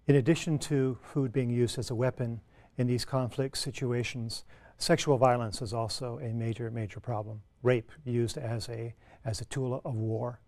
In addition to food being used as a weapon in these conflict situations, sexual violence is also a major, major problem. Rape used as a tool of war.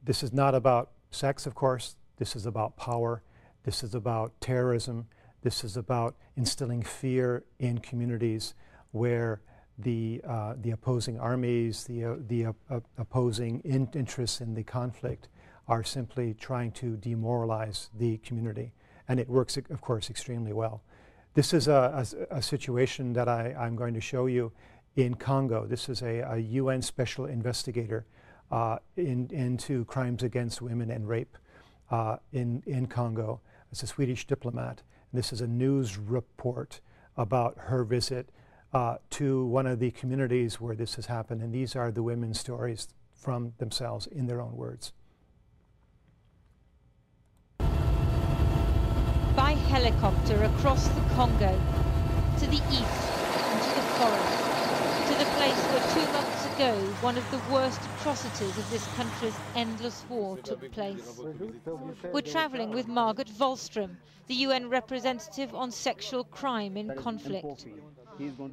This is not about sex, of course. This is about power. This is about terrorism. This is about instilling fear in communities where the opposing armies, the opposing interests in the conflict are simply trying to demoralize the community. And it works, of course, extremely well. This is a situation that I'm going to show you in Congo. This is a UN special investigator into crimes against women and rape in Congo. It's a Swedish diplomat. This is a news report about her visit to one of the communities where this has happened. And these are the women's stories from themselves in their own words. By helicopter across the Congo, to the east and to the forest, to the place where 2 months ago one of the worst atrocities of this country's endless war took place. We're travelling with Margot Wallström, the UN representative on sexual crime in conflict.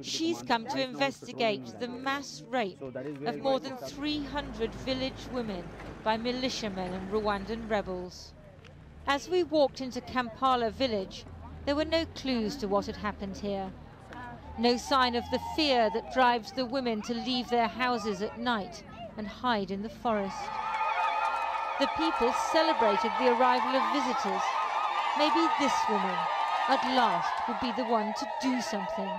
She's come to investigate the mass rape of more than 300 village women by militiamen and Rwandan rebels. As we walked into Kampala village, there were no clues to what had happened here. No sign of the fear that drives the women to leave their houses at night and hide in the forest. The people celebrated the arrival of visitors. Maybe this woman, at last, would be the one to do something.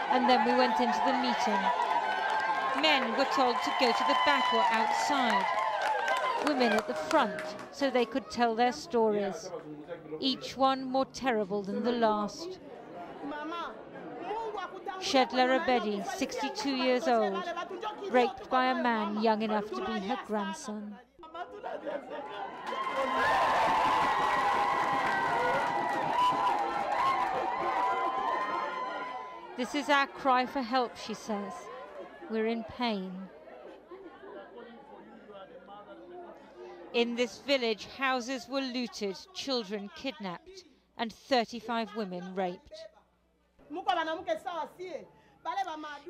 And then we went into the meeting. Men were told to go to the back or outside. Women at the front, so they could tell their stories, each one more terrible than the last. Shedla Abedi, 62 years old, raped by a man young enough to be her grandson. This is our cry for help, she says. We're in pain. In this village, houses were looted, children kidnapped, and 35 women raped.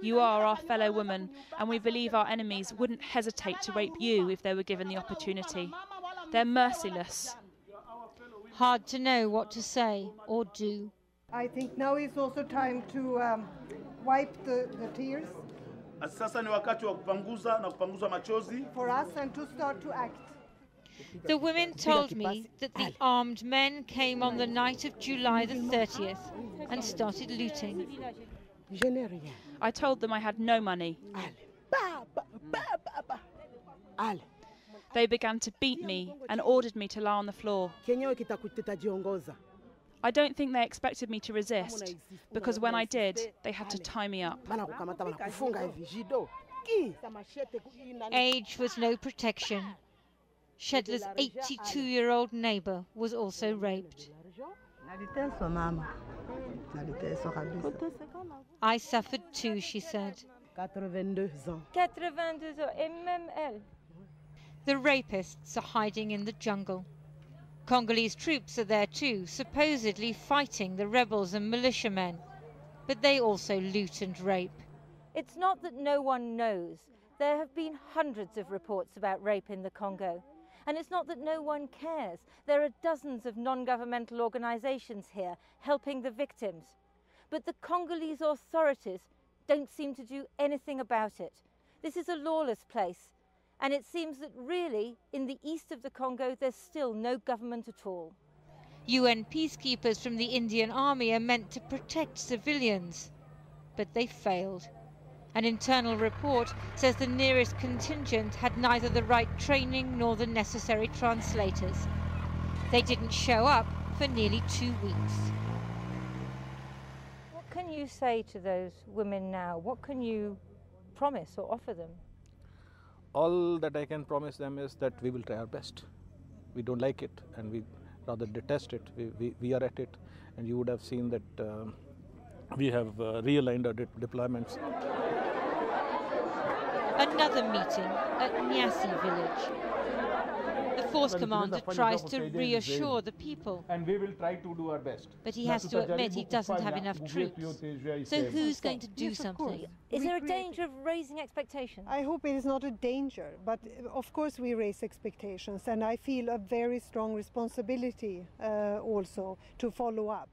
You are our fellow woman, and we believe our enemies wouldn't hesitate to rape you if they were given the opportunity. They're merciless. Hard to know what to say or do. I think now is also time to wipe the tears for us and to start to act. The women told me that the armed men came on the night of July the 30th and started looting. I told them I had no money. They began to beat me and ordered me to lie on the floor. I don't think they expected me to resist, because when I did, they had to tie me up. Age was no protection. Shedla's 82-year-old neighbour was also raped. I suffered too, she said. The rapists are hiding in the jungle. Congolese troops are there too, supposedly fighting the rebels and militiamen. But they also loot and rape. It's not that no one knows. There have been hundreds of reports about rape in the Congo. And it's not that no one cares. There are dozens of non-governmental organizations here helping the victims. But the Congolese authorities don't seem to do anything about it. This is a lawless place. And it seems that really, in the east of the Congo, there's still no government at all. UN peacekeepers from the Indian Army are meant to protect civilians. But they failed. An internal report says the nearest contingent had neither the right training nor the necessary translators. They didn't show up for nearly 2 weeks. What can you say to those women now? What can you promise or offer them? All that I can promise them is that we will try our best. We don't like it and we rather detest it. We are at it, and you would have seen that we have realigned our deployments. Another meeting at Nyasi village. The force commander tries to reassure the people. And we will try to do our best. But he has to admit he doesn't have enough troops. So who's going to do something? Is there a danger of raising expectations? I hope it is not a danger, but of course we raise expectations, and I feel a very strong responsibility also to follow up.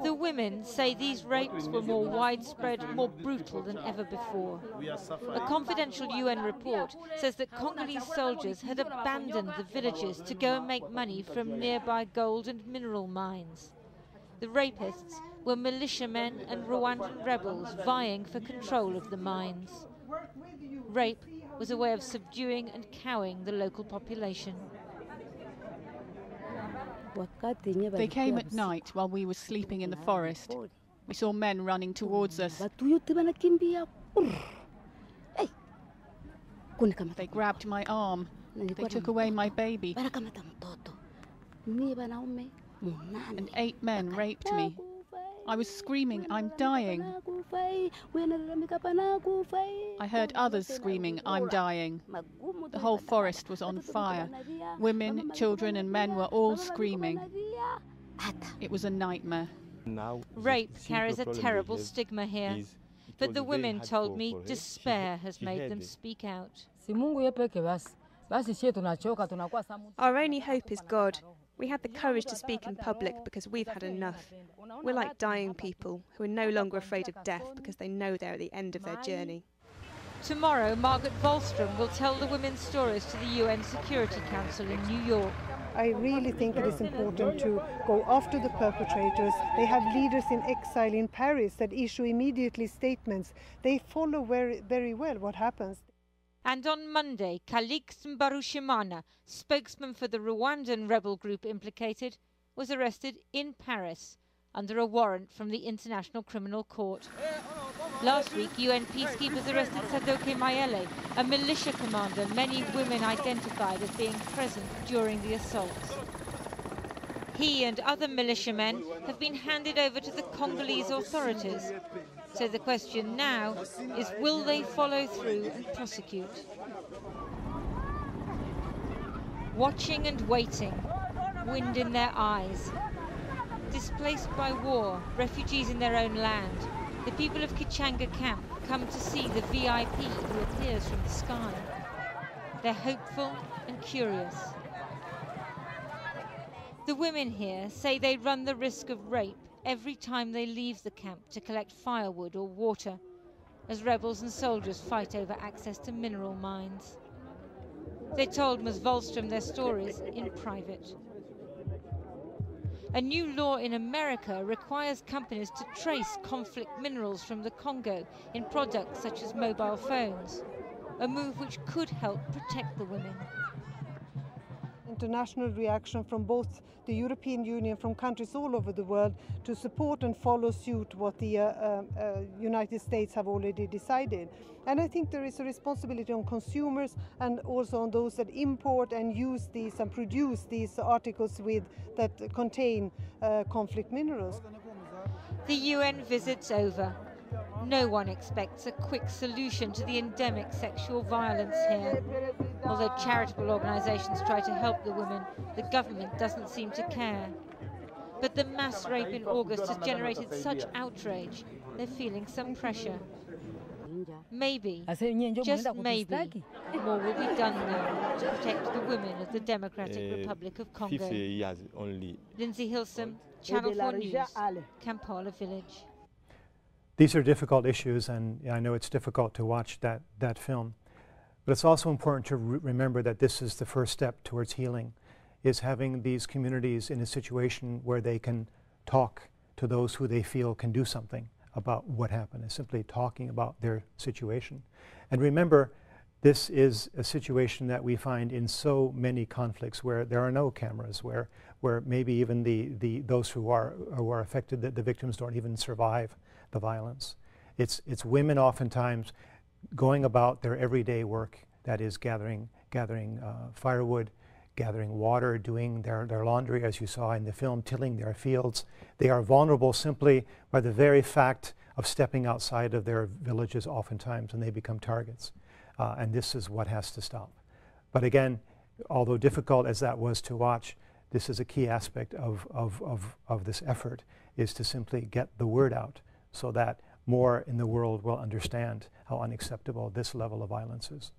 The women say these rapes were more widespread, more brutal than ever before. A confidential UN report says that Congolese soldiers had abandoned the villages to go and make money from nearby gold and mineral mines. The rapists were militiamen and Rwandan rebels vying for control of the mines. Rape was a way of subduing and cowing the local population. They came at night while we were sleeping in the forest. We saw men running towards us. They grabbed my arm. They took away my baby. And 8 men raped me. I was screaming, "I'm dying." I heard others screaming, "I'm dying." The whole forest was on fire. Women, children and men were all screaming. It was a nightmare. Rape carries a terrible stigma here, but the women told me despair has made them speak out. Our only hope is God. We had the courage to speak in public because we've had enough. We're like dying people who are no longer afraid of death because they know they're at the end of their journey. Tomorrow, Margaret Wallström will tell the women's stories to the UN Security Council in New York. I really think it is important to go after the perpetrators. They have leaders in exile in Paris that issue immediately statements. They follow very well what happens. And on Monday, Calix Mbarushimana, spokesman for the Rwandan rebel group implicated, was arrested in Paris under a warrant from the International Criminal Court. Last week, UN peacekeepers arrested Sadoke Mayele, a militia commander many women identified as being present during the assaults. He and other militiamen have been handed over to the Congolese authorities. So the question now is, will they follow through and prosecute? Watching and waiting, wind in their eyes. Displaced by war, refugees in their own land, the people of Kichanga camp come to see the VIP who appears from the sky. They're hopeful and curious. The women here say they run the risk of rape every time they leave the camp to collect firewood or water, as rebels and soldiers fight over access to mineral mines. They told Ms. Wallström their stories in private. A new law in America requires companies to trace conflict minerals from the Congo in products such as mobile phones, a move which could help protect the women. International reaction from both the European Union, from countries all over the world, to support and follow suit what the United States have already decided. And I think there is a responsibility on consumers and also on those that import and use these and produce these articles that contain conflict minerals. The UN visit's over. No one expects a quick solution to the endemic sexual violence here. Although charitable organisations try to help the women, the government doesn't seem to care. But the mass rape in August has generated such outrage, they're feeling some pressure. Maybe, just maybe, more will be done now to protect the women of the Democratic Republic of Congo. Lindsay Hilsum, Channel 4 News, Kampala Village. These are difficult issues, and I know it's difficult to watch that film. But it's also important to remember that this is the first step towards healing, is having these communities in a situation where they can talk to those who they feel can do something about what happened, is simply talking about their situation. And remember, this is a situation that we find in so many conflicts where there are no cameras, where maybe even those who are affected, the victims don't even survive the violence. It's women oftentimes going about their everyday work, that is gathering firewood, gathering water, doing their laundry, as you saw in the film, tilling their fields. They are vulnerable simply by the very fact of stepping outside of their villages oftentimes, and they become targets. And this is what has to stop. But again, although difficult as that was to watch, this is a key aspect of this effort, is to simply get the word out so that more in the world will understand how unacceptable this level of violence is.